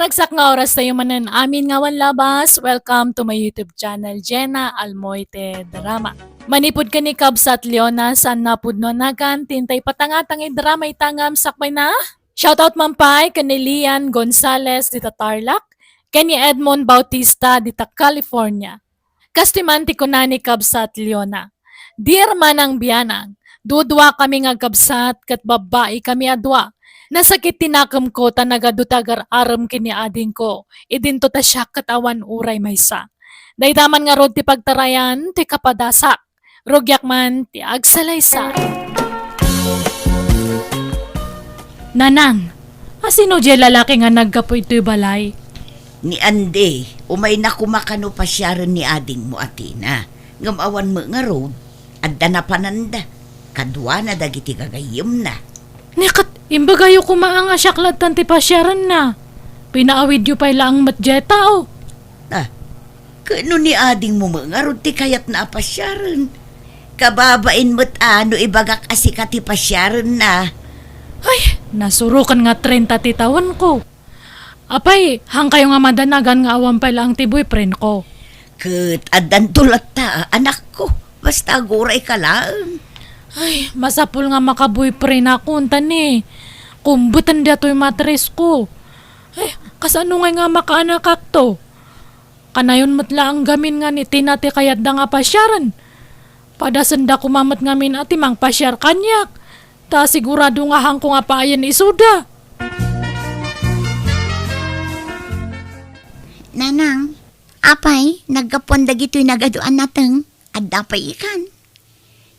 Agsak nga oras tayo manan amin nga wan labas. Welcome to my YouTube channel, JENA ALMOITE DRAMA. Manipod ka ni kabsat Leona san napudno nagan tintay patangatang drama itangam sakmay na. Shoutout mampay kani Lian Gonzales dita Tarlac, kani Edmond Bautista dita California. Kastimanti ko na ni kabsat Leona. Dear Manang Bianang, dudwa kami nga kabsat kat babae kami adwa. Nasakit tinakam ko tanagadutagar arem kini ading ko. Idinto ta siya katawan uray maysa. Daydaman nga rod ti pagtarayan ti kapadasak. Rogyak man ti agsalaysa. Nanang, asino di lalaki nga naggapo ito'y balay? Ni Ande, umay na kumakano pa siya rin ni ading mo atina. Ngamawan mo nga road, adda na pananda. Kadwa na dagiti gagayim na. Nikat, imbagayo kumaang asyaklat tanti pasyaran na. Pinaawid yu pa'y laang matjeta o. Kano ni ading mo mga road ti kayat na pasyaran. Kababain mo't ano ibagak asika ti pasyaran na. Ay, nasurukan nga 30 titawan ko. Apay, hang kayo nga madanagan nga awan pa'y laang ti boyfriend ko. Kat adan tulat ta, anak ko. Basta guray ka lang. Ay, masapul nga makaboyfriend ako tani. Kumbutan da to'y matres ko. Ay, kasano nga makaanak to? Kanayon matla ang gamin nga ni tinati kayat da nga pasyaran. Padasanda kumamat ngamin ati mang pasyar kanyak. Ta sigurado nga hang ko nga paayan isuda. Nanang, apay, nagkapon dagito'y nagaduan nateng. Adda pa'y ikan.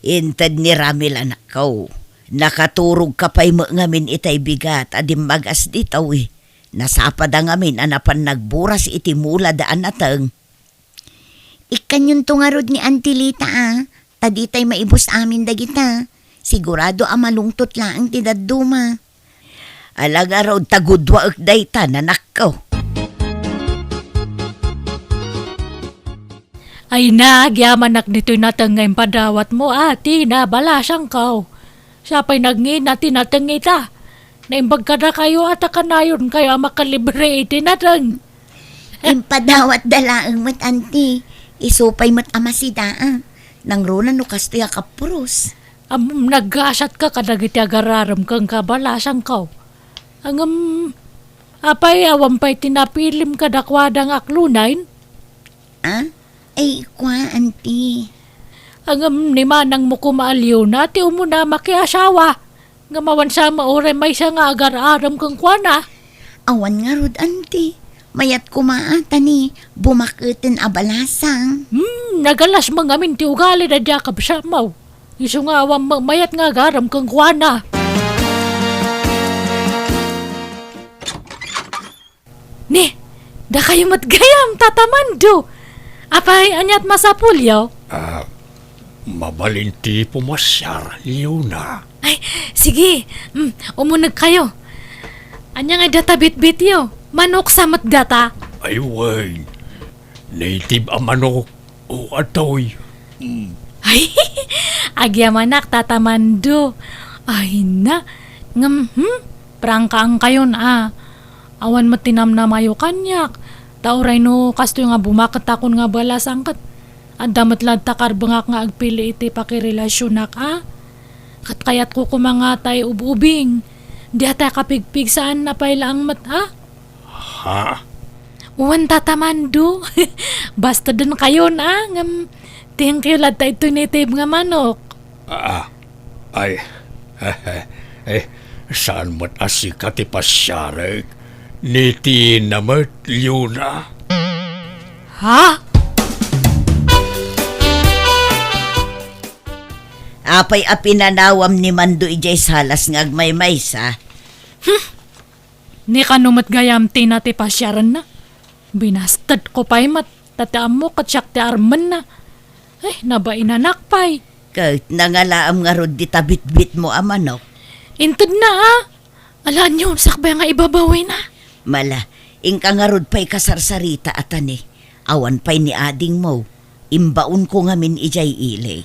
Intad ni Ramil anak ko. Nakaturog ka pa'y mo ngamin itay bigat adim magas ditaw eh. Nasapad ang ngamin anapan nagburas iti mula daan natang. Ikan yung tungarod ni Antilita Taditay maibos amin dagita. Sigurado malungtot lang ti dadduma. Alaga raw tagudwa ak dayta nanak ko. Ay nagyamanak nito'y natangay padawat mo ati na balasang kaw. Siya pa'y nagngin natin natangay ta. Naimbag ka na kayo at kanayon kayo makalibre iti natang. Impadawat dalaang mat anti. Isupay mat amasida Nang runa no kastoy akapuros. Naggasat ka kadagiti agararam kang kabalasang kaw. Apay awan pa'y tinapilim kadakwadang aklunain. Ay, kwa, anti. Ni manang mo kumaaliw na ti umuna makiasawa. Ngamawan sa mauray maysa nga agar arem kenkuana. Awan nga rod, anti. Mayat kumaata ni bumakitin abalasang. Nagalas mangamin ti ugali na diya kabsat mo. Iso nga awan mayat nga agarem kenkuana. Ni, da kayo matgayam tatamando. Apay, anyat masapulyo? Mabalinti pumasyar, Leona. Ay, sige. Umunag kayo. Anya nga data bit-bit yo. Manok sa matdata. Ay, wait. Native ang manok o atoy. Ay, agyamanak tatamando. Ay na. Prangka ang kayon Awan matinam na mayo kanyak. Tauray no kasto nga bumakat akon nga balas angkat. Ang damat lang takar bangak nga agpili iti pakirelasyonak Kat kayat ko kumangatay ububing. Di ata kapigpig saan na pay lang mat Ha? Uwan tatamando. Basta dun kayo thank you lad tayo tunitib nga manok. Ay, saan mo't asika ti pasyarek? Niti namat, Leona. Ha? Apay apinanawam ni Mando ijay salas ngag may maysa. Ni kanumat gayam tinati pasyaran na. Binastad ko pa'y mat. Tataam mo katsyak ti armen na. Ay, nabainanak pa'y. Kahit nangalaam nga rod di tabit-bit mo manok. Intud na Alaan nyo, sakbay nga ibabawi na. Mala, ingka nga rod pa'y kasarsarita atani. Awan pa'y ni ading mo. Imbaon ko ngamin ijay ilay.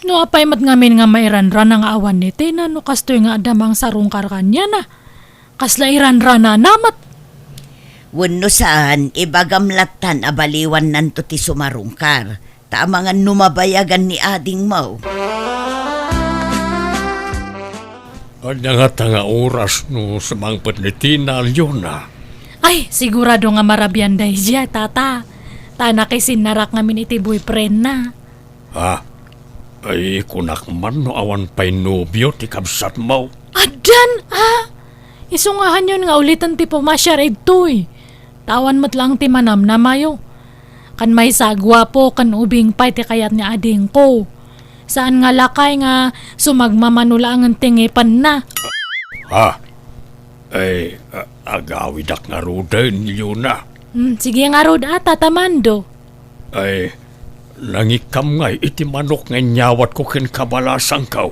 No apay mat ngamin nga mairanran ang awan ni Tina no kastoy nga adda mangsarungkar kanya na. Kasla iranran na namat. Wenno saan, ibagamlatan abaliwan nanto ti sumarungkar. Tamangan numabayagan ni ading mo. Nga oras no sumangpet ni Tina Leona. Ay, sigurado nga marabian day siya, tata. Tana kay sinarak ngamin iti boyfriend na. Ha? Ay, kunak man no awan pa'y nobyo ti kabsat mo. Adan, isungahan yun nga ulitan ti pumasyar itoy. Tawan mo't lang ti manam na mayo. Kan may sagwa po, kan ubing pa'y ti kayat ni ading ko. Saan nga lakay nga sumagmamanula ang tingipan na. Ha? Ay, agawidak nga rudan yun na. Sige nga rod tatamando. Ay, langikam ngay iti manok nga nyawat ko ken kabalasang kaw.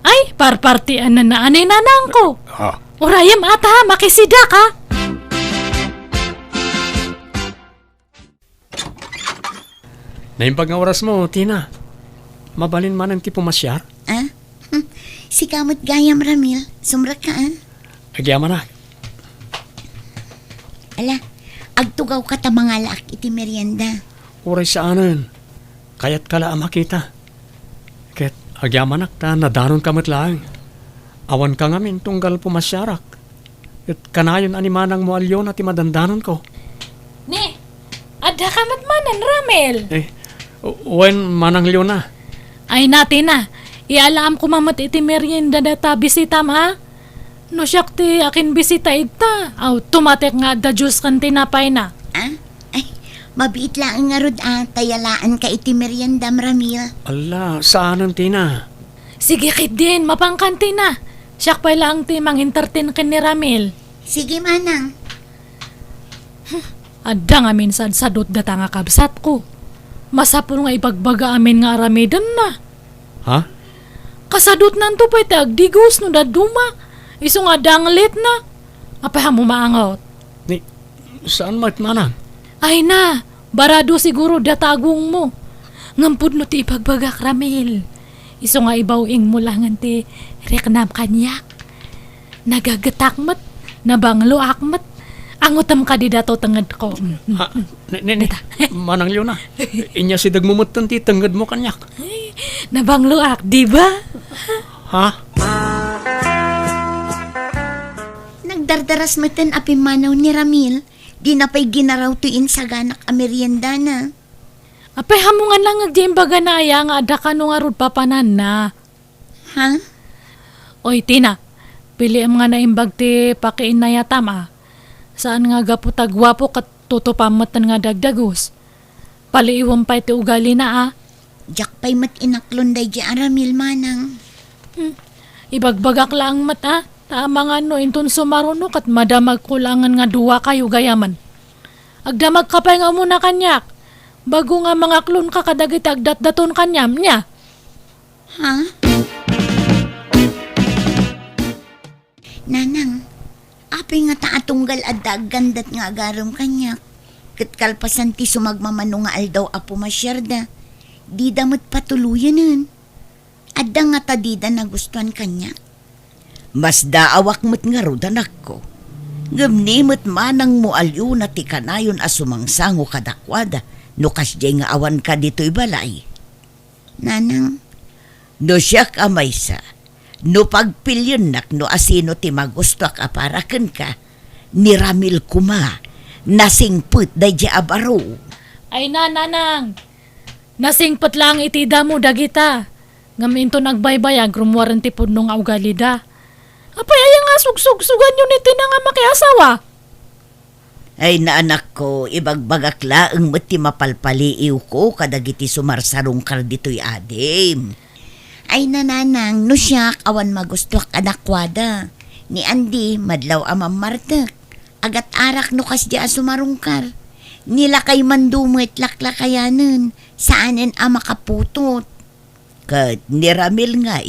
Ay, parpartian na anay nanang ko. Ha? Urayam ata, makisida ka. Naimbag nga oras mo, Tina. Mabalin man ang tipo masyar. Si kamot gayam, Ramil. Sumra ka, Agyaman na. Ala, agtugaw ka ta mga laak iti merienda. Uray sa anan. Kaya't kala makita. Ket agyaman ta nadaron kamat lang. Awan ka ngamin tunggal pumasyarak. At kanayon animanang mo alyon at imadandanon ko. Ni, adda ka matmanan, Ramel. Wen manang liyon na. Ay natin na, ialam ko mamat iti merienda data bisitam ha. No siyak ti akin bisita ita. Automatic nga da Diyos kan tinapay na. Ay, mabiit lang nga rod tayalaan ka iti merienda, Ramil. Ala, saanan, Tina? Sige kit din, mapangkanti na. Siyak pa lang ti mang-entertain ka ni Ramil. Sige, Manang. Adda nga minsan sa dot data nga kabsat ko. Masapul nga ipagbaga amin nga aramidan na. Ha? Kasadot nanto pa iti agdigos no daduma. Iso nga danglit na. Apay mo maangot. Ni, saan mat manang? Ay na, barado siguro datagong mo. Ngampud no ti ipagbagak Ramil. Iso nga ibawing mo lang ti reknam kanyak. Nagagatakmat, nabanglo akmat. Angutam ka di dato tangad ko. Ha? Manang liyon na. Inya si dagmumutan ti tangad mo kanyak. Nabanglo ak, di ba? Ha? Nagdardaras matan apimanaw ni Ramil. Di na pa'y ginaraw tuin sa ganak a merienda na. Apay hamungan lang agdimbaga na aya nga adda ka no nga rod papanan na. Ha? Oy, Tina, pili ang nga naimbag ti pakiin na yatam Saan nga gaputagwapo kat tutupamatan nga dagdagos. Paliiwam pa iti ugali na Jak pa'y mat inaklonday di Ramil, Manang. Ibagbagak lang mat Tama nga no, inton sumaruno kat madamag kulangan nga duwa kayo gayaman. Agdamag ka pa nga muna kanyak. Bago nga mga klon ka kadagit agdat-daton kanyam niya. Ha? Nanang, apay nga taatunggal adda gandat nga agaram kanyak. Kat kalpasan ti sumagmamano nga aldaw apo masyarda. Di damot patuluyan nun. Adda nga tadida na gustuhan kanyak. Mas daawak mo't nga ro danak ko. Ngamnimot manang mo alyo na ti kanayon asumangsango kadakwada no kasjay nga awan ka dito'y balay. Nanang, No siyak a maysa, no pagpilyon nak no asino ti magusto ak aparaken ka, ni Ramil kuma, nasingput day di abaro. Ay na, nanang. Nasingpot lang iti damo dagita. Ngaminto nagbaybayag rumwaran ti pudnong augalida. Apay ay nga sugsugsugan yun iti na nga makiasawa. Ay naanak ko, ibagbagak laeng ti mapalpaliiw ko kadagiti sumarsarungkar dito'y adim. ay nananang no siyak awan magustuak adakwada. Ni Andy madlaw amam martek. Agat arak no kasdi sumarungkar. Nila kay mandumit laklakayanan. Saanen a makaputot. Kat ni Ramil nga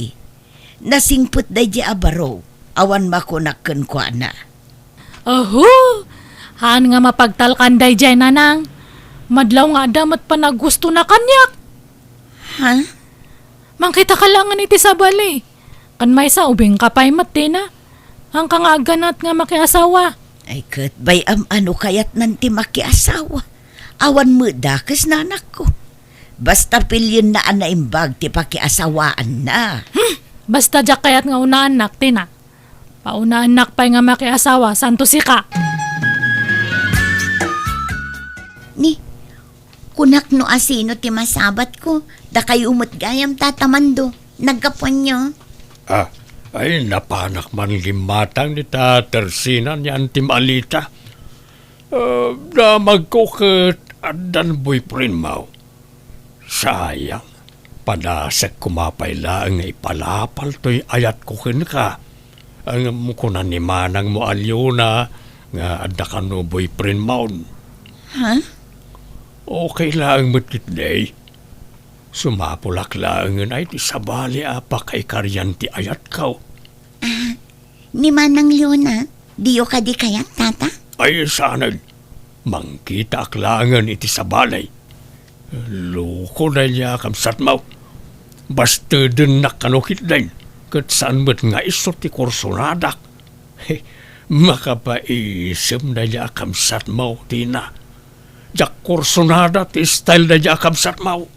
nasingput day di abaro, awan makunak kenkuana. Haan nga mapagtalkan day jay nanang. Madlaw nga damat pa na gusto na kanyak. Ha? Mangkita ka langan iti sabali. Kan maysa ubing kapay mat din na. Ang kangaganat nga makiasawa. Ay kat, bayam ano kayat nanti makiasawa. Awan mo dakas na anak ko. Basta pilyon na anaimbag ti pakiasawaan na. Basta jak kayat nga una anak, tina. Pauna anak pa'y nga makiasawa, santo si ka. Ni, kunak no asino ti masabat ko, da kayo umot gayam tatamando. Nagkapuan nyo. Ay napanak man limatang ni tatersinan ni Antim Alita. Damag ko kat adan boyfriend mo. Sayang, padasag kumapay lang nga ipalapal to'y ayat ko ka. Ang mukunan ni Manang mo alyona nga adda ka no boyfriend mo. Ha? Okay lang matit day. Sumapulak lang ay ti sabali apa kay karyan ti ayat kao. Ni Manang Leona, diyo ka di kayat tata? Ay sanag, mangkita aklangan iti sabalay. Loko na niya kabsat mo. Basta din nakanukit din. Kat saan mo't nga isot ti kursonadak. Makapaisip na niya kabsat mo, tina. Jak kursonada ti style na niya kabsat mo.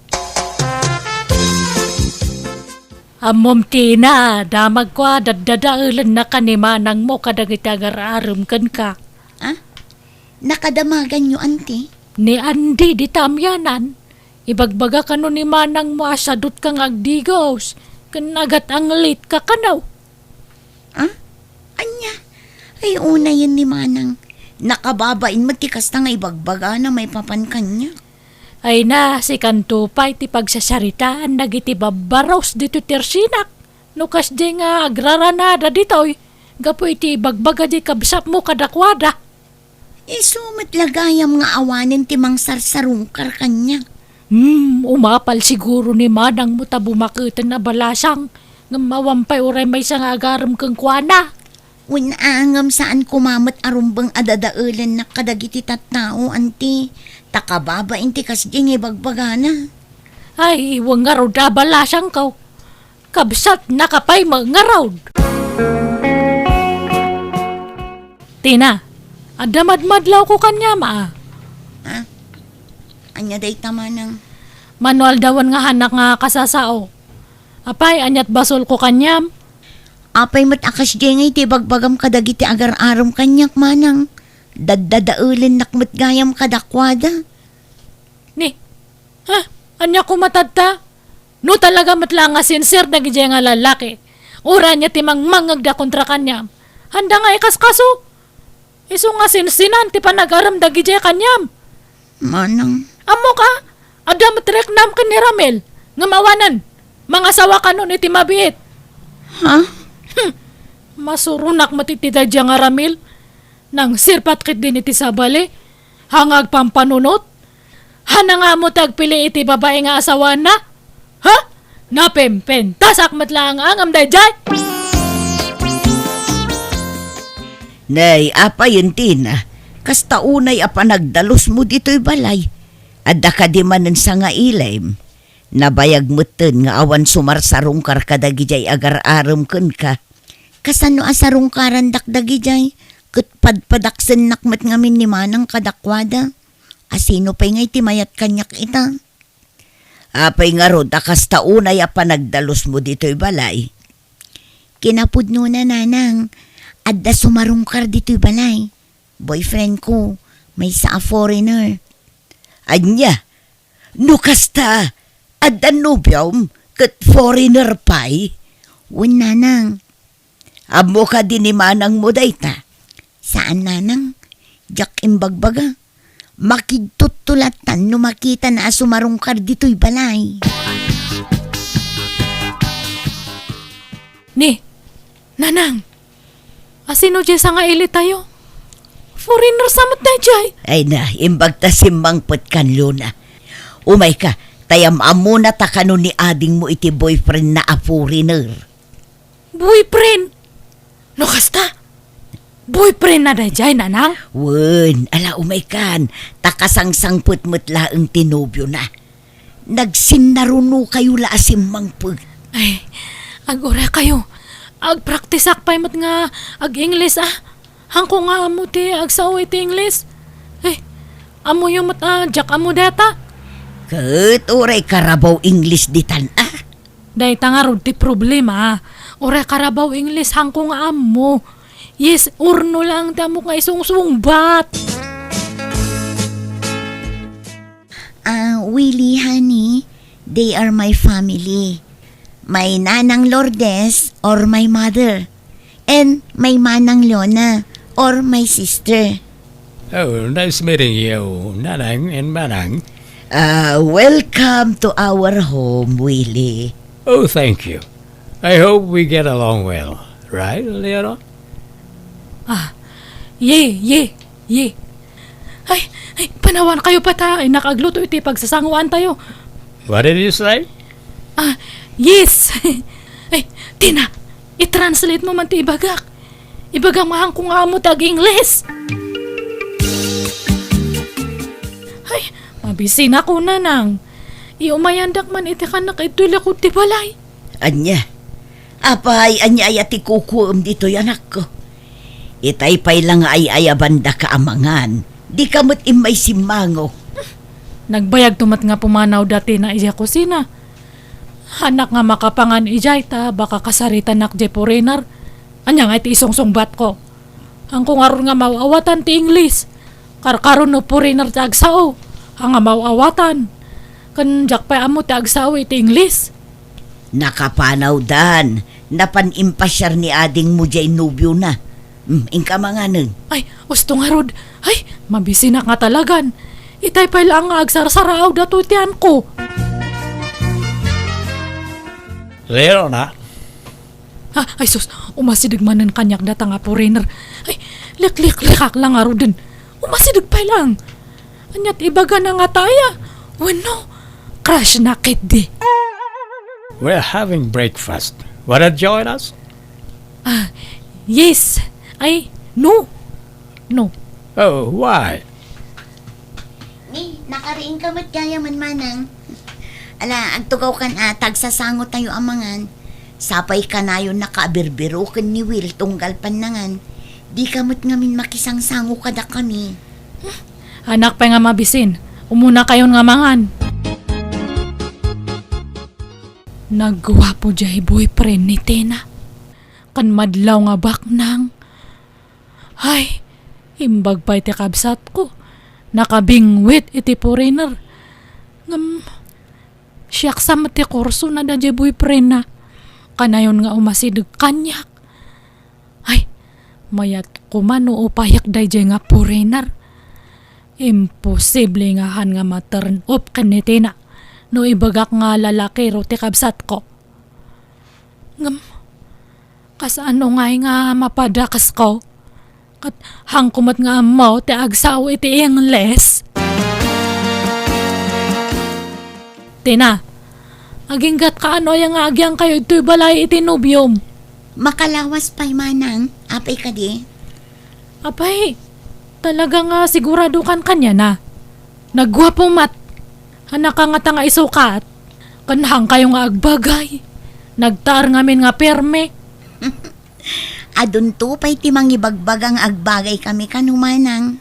Amom tina, damag ko dadadaulan na kanimanang mo kadagit agar arem kan ka. Nakadamagan nyo, ante. Ni Andi di tamyanan. Ibagbaga ka no ni manang mo asadot kang agdigos. Kanagat ang late ka kanaw. Anya? Ay, una yun ni Manang. Nakababain matikas na nga ibagbaga na may papankan niya. Ay na, si Kantupay ti pagsasaritaan nagiti babaros dito tersinak. Nukas di nga agraranada ditoy. Gapo iti ibagbaga di kabsat mo kadakwada. Sumit lagayam nga awanin ti mangsarungkar kanya. Umapal siguro ni Manang mo tabumakitan na balasang. Ngamawampay uray maysa nga agarem kenkuana. Unangam saan kumamat arumbang adadaulan na kadagiti tattao, anti. Takababa inti kasding ibagbagana. Ay, iwang nga raw da balasang kaw. Kabsat nakapay mga raw. Tina, adamadmadlaw ko kanya ma. Anya day tama ng... Manual dawan nga hanak nga kasasao. Apay, anyat basol ko kanyam. Apay mat akas dingay ti bagbagam kadagiti agar aram kanyak Manang. Daddadaulan nakmat gayam kadakwada. Ni, anya ko matadta? No talaga matlang nga sincere na gijay nga lalaki. Ura niya timang mangagda kontra kanyam. Handa nga ikaskaso. Iso nga sinsinan ti panagaram da gijay kanyam. Manang... Amo ka? Ada matrek nam ka ni Ramel. Ngamawanan. Mga sawa ka nun iti mabiit. Ha? Masurunak matitida dya nga Ramel. Nang sirpatkit din iti sabali. Hangag pampanunot. Hana nga mo tagpili iti babae nga asawa na. Ha? Napempen. Tasak matlang ang amday dyan. Nay, apa yun tina? Kasta unay apa nagdalos mo dito'y balay. Adda ka di manen sa nga ilaym. Nabayag mo ten nga awan sumarsarungkar kadagijay agar arem ken ka. Kasano asarungkaran dakdagijay? Ket padpadaksen nakmet ngamin ni Manang kadakwada. Asino pa'y ngay timayat kanyak ita? Apay nga rod, kasta unay apa nagdalos mo dito'y balay. Kinapudno na Nanang. Adda sumarungkar dito'y balay. Boyfriend ko, may sa foreigner. Anya, no kasta, adda nobyom, kat foreigner pa'y. Wen Nanang. Amo ka din ni Manang mo dayta. Saan Nanang? Jak imbagbaga. Makigtutulatan no makita na sumarungkar dito'y balay. Ni, Nanang. Asino dyan sa nga ili tayo? Foreigner samot na dyan. Ay na, imbagta simbang kan Luna. Umay ka, tayam amo na takano ni ading mo iti boyfriend na a foreigner. Boyfriend? No kasta? Boyfriend na dyan, Nanang? Wen, ala umay kan, takasangsangput mo't laeng tinobyo na. Nagsinnaruno kayo la asimbang pag. Ay, agora kayo. Ag-practice akpay mat nga ag-English hangko nga amo ti agsaw iti Ingles. Amo yung jak amo data. Kat uray karabaw English ditan Day nga rod ti problema. Ora karabaw Ingles hangko nga amo. Yes, urno lang ti amo nga isungsungbat. Willie, honey, they are my family. My nanang Lourdes or my mother. And my manang Leona or my sister. Oh, nice meeting you, Nanang and Manang. Welcome to our home, Willie. Oh, thank you. I hope we get along well. Right, Leona? Ye. Ay, panawan kayo pa ta. Ay, nakagluto iti pagsasanguan tayo. What did you say? Yes. Ay, Tina, i-translate mo man ti ibagak. Ibagak mahang kung amo tag Ingles. Ay, mabisin ako na nang. Iumayandak man iti kanak itula ko ti balay. Anya, apay anya ay ati kukuam dito anak ko. Itay pay lang ay ayabanda ka amangan. Di kamot imay simango. Nagbayag tumat nga pumanaw dati na iya kusina. Hanak nga makapangan ijay ta baka kasaritan nak je foreigner. Anya nga iti isungsungbat ko. Ang kung aron nga mawawatan ti English. Karkaron no foreigner ti agsao. Ang nga mawawatan. Kanjak pa amo ti agsao iti English. Nakapanaw dan. Napanimpasyar ni ading mo jay nubyo na. Ingka mga nun. Ay, gusto nga rod. Ay, mabisinak nga talagan. Itay pa lang nga agsarsaraaw dato tiyan ko. Leona? Ay sus, umasidig man ng kanyak data nga foreigner. Ay, likak lang nga rodin. Umasidig pa lang. Anyat ibaga na nga taya. Wano, crush na kit di. We're having breakfast. Wanna join us? Yes. Ay, no. Oh, why? Ni, nakariing ka mat kaya man manang. Ala, agtugaw kan tagsasango tayo amangan. Sapay ka na yun nakabirbiro kan ni Will tunggal panangan. Di kamot ngamin makisangsango kada kami. Anak pa nga mabisin. Umuna kayon nga mangan. Nagwapo jay boyfriend ni Tina. Kan madlaw nga baknang. Ay, imbag pa iti kabsat ko. Nakabingwit iti foreigner. Siyak sa mati korso na da jay boyfriend na. Kanayon nga umasidig kanyak. Ay, mayat kumano upayak day jay nga foreigner. Imposible nga han nga ma-turn up kanitina. No ibagak nga lalaki ro ti kabsat ko. Kasano nga mapadakas ko? Kat hangkumat nga mo ti agsaw iti Ingles. Tina, aginggat ka ano yung agyang kayo ito'y balay iti nubyom. Makalawas pa'y manang, apay ka di. Apay, talaga nga sigurado kan kanya na. Nagwapo mat. Anak ka nga tanga isukat. Kanhang kayo nga agbagay. Nagtaar ngamin nga perme. Adun to pa'y timang ibagbagang agbagay kami kanumanang.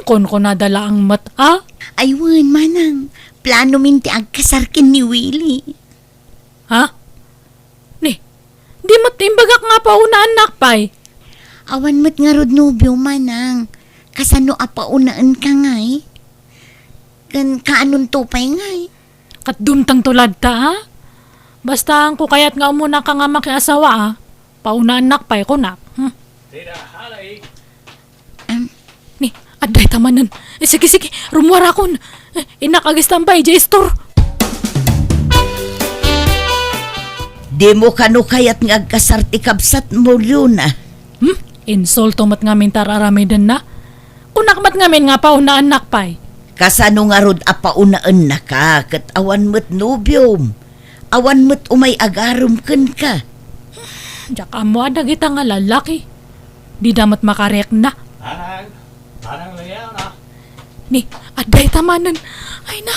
Kon ko nadala ang mata. Aywan manang, plano minti agkasarkin ni Willie. Ha? Di matimbagak nga pa una anak pay. Awan mo't nga rod nubyo manang. Kasano apaunaan ka ngay? Kan kaanon to pa'y ngay? Kat dumtang tulad ta ha? Basta ang kukayat nga umuna ka nga makiasawa ha? Pauna anak pay ko na. Ni, aday tamanan. Sige, rumuara kon. Inakagistampay, J-store. Di mo kano kayat nga agkasarti kabsat mo yun Insulto mat ngamin tararamidan na. Kunak mat ngamin nga pauna anak pay. Kasano nga rod apaunaan na ka, kat awan mo't nubyom. Awan mo't umay agarum ken ka. Diyak amo adag kita nga lalaki. Di damat makarek na. Manang Leona. Ni, aday tamanan. Ay na,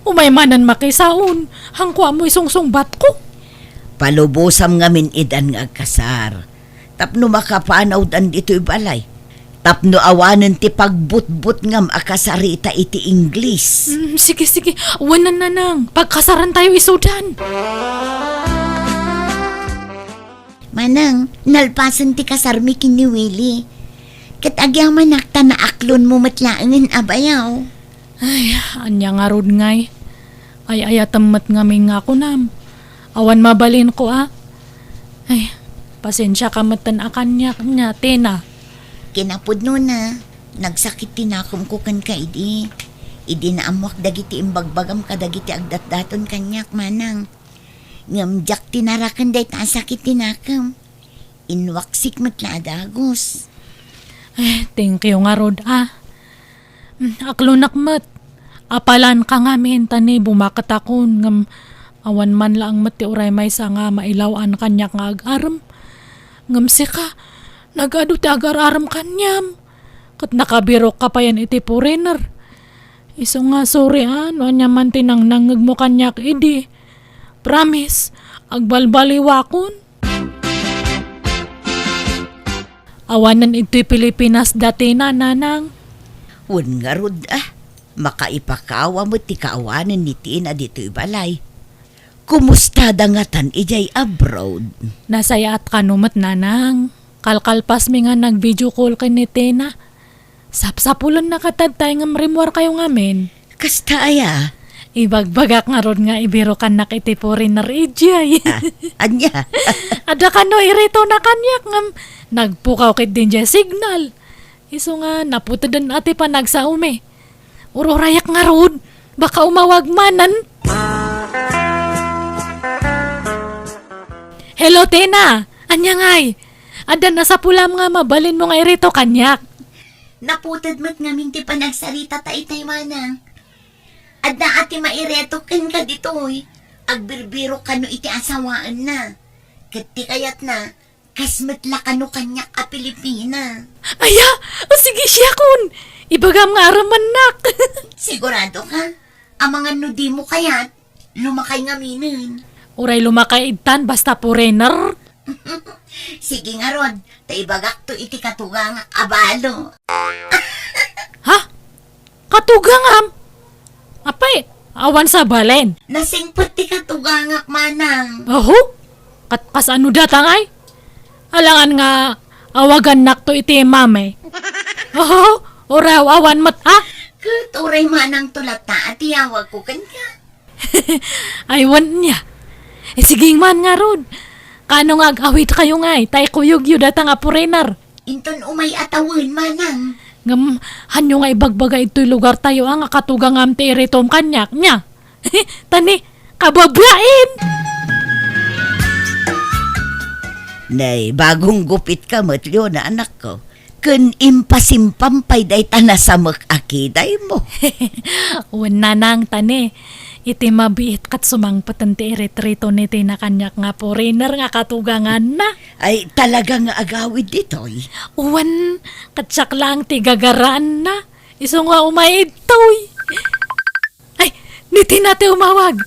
umaymanan makisaon. Hangko mo isungsungbat ko. Palubosam ngamin idan nga agkasar. Tapno makapanaw dan dito'y balay. Tapno awanan ti pagbutbut ngam akasarita iti Ingles. Sige, awanan nanang. Pagkasaran tayo isudan. Manang, nalpasan ti kasarmi kini Willie. Kat agyang manakta na aklon mo matlaangin abayaw. Ay, anya nga rod ngay. Ay, ayatamat ngami nga ako nam. Awan mabalin ko Ay, pasensya ka matan akan niya, tena. Kinapudno na, nagsakit tinakom ko kan ka idi. Idi na amwak dagiti imbagbagam ka dagiti agdat-daton kanyak manang. Ngamjak tinarakan day ta sakit tinakam. Inwaksik matladagos. Ay, thank you nga rod Aklunak mat. Apalan ka nga tani bumakat ako ngam awan man lang mati uray maysa nga mailawan kanyak nga agarem. Ngam sika, nagado ti agar arem kanyam. Kat nakabiro ka pa yan iti foreigner. Iso nga sorry anya man tinang nangag mo kanyak idi. Promise, agbalbaliwakon. Awanan iti Pilipinas dati na nanang. Wan nga rod makaipakawa mo ti kaawanan ni Tina dito'y balay. Kumusta dangatan ijay abroad? Nasaya at kanumat nanang. Kalkalpas mi nga nag-video call kay ni Tina. Sapsapulan na katadtay nga marimwar kayo ngamin. Kasta aya? Ibagbagak nga ron nga ibiro kan nakiti foreigner ijay. Anya? Ada kano irito na kanyak ngam nagpukaw kit din jay signal. Iso nga naputadan ati pa nagsaume. Urorayak nga rod. Baka umawag manan. Hello, Tina. Anya ngay. Ada na sa pulam nga mabalin mo nga irito kanyak. Naputad mat ngamin ti panagsarita ta itay manang. Adda ati maireto ken ka ditoy. Agbirbiro kano iti asawaan na. Kati kayat na, kasmatla kano kanyak a Pilipina. Aya, sige siya kun. Ibagam nga araman nak. Sigurado ka? Amangan no di mo kayat, lumakay nga minin. Uray lumakay idtan basta foreigner. Sige nga Rod, taibagak to iti katugang abalo. Ha? Katugangam? Apay, awan sa balen. Nasingpot ti katugangak manang. Aho? Kas ano datangay? Alangan nga awagan nak to iti mame. Aho? Uraw awan mat Kuturay manang tulata at iyawag ko kan ka. Aywan niya. Siging man nga rod. Kano nga agawit kayo ngay, tay kuyog yu data nga foreigner. Inton umay atawin manang. Ngam, hanyo nga ibagbaga ito'y lugar tayo nga katugang am ti iritom kanyak niya. Tani, kababain! Nay, bagong gupit ka matyo na anak ko. Kun impasimpampay day tanasamak akiday mo. Wana nang tani. Iti mabiit kat sumangpatan ti iritrito ni tina kanyak nga foreigner nga katugangan na. Ay talaga nga agawid ditoy. Uwan, katsak lang ti gagaraan na. Iso nga umaid toy. Ay, ni Tina ti umawag.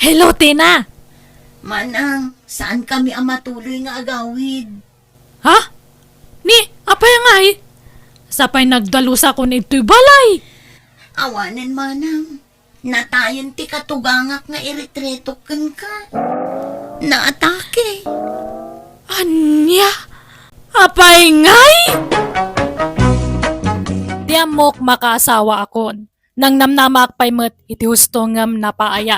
Hello, Tina. Manang, saan kami ang matuloy nga agawid? Ha? Ni, apay nga Sapay nagdalusa ko nito'y balay. Awanan manang. Natayon ti katugangak nga iritreto kan ka. Naatake. Anya? Apay ngay? Diamok makaasawa akon. Nang namnamak pay met iti husto ngam napaaya.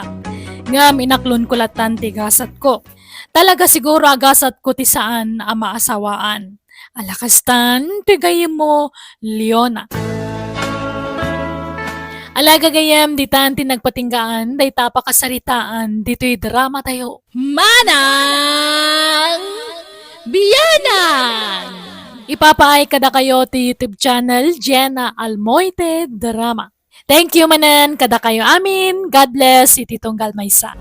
Ngam inaklon kulatan ti gasat ko. Talaga siguro agasat ko ti saan ama asawaan. Alakastan, tigayim mo, Leona. Alaga gayam, ditan tinagpatinggaan, day tapakasaritaan, dito'y drama tayo. Manang Bianang! Ipapaay kada kayo ti YouTube channel, JENA ALMOITE DRAMA. Thank you manan, kada kayo amin. God bless, iti tunggal maysa.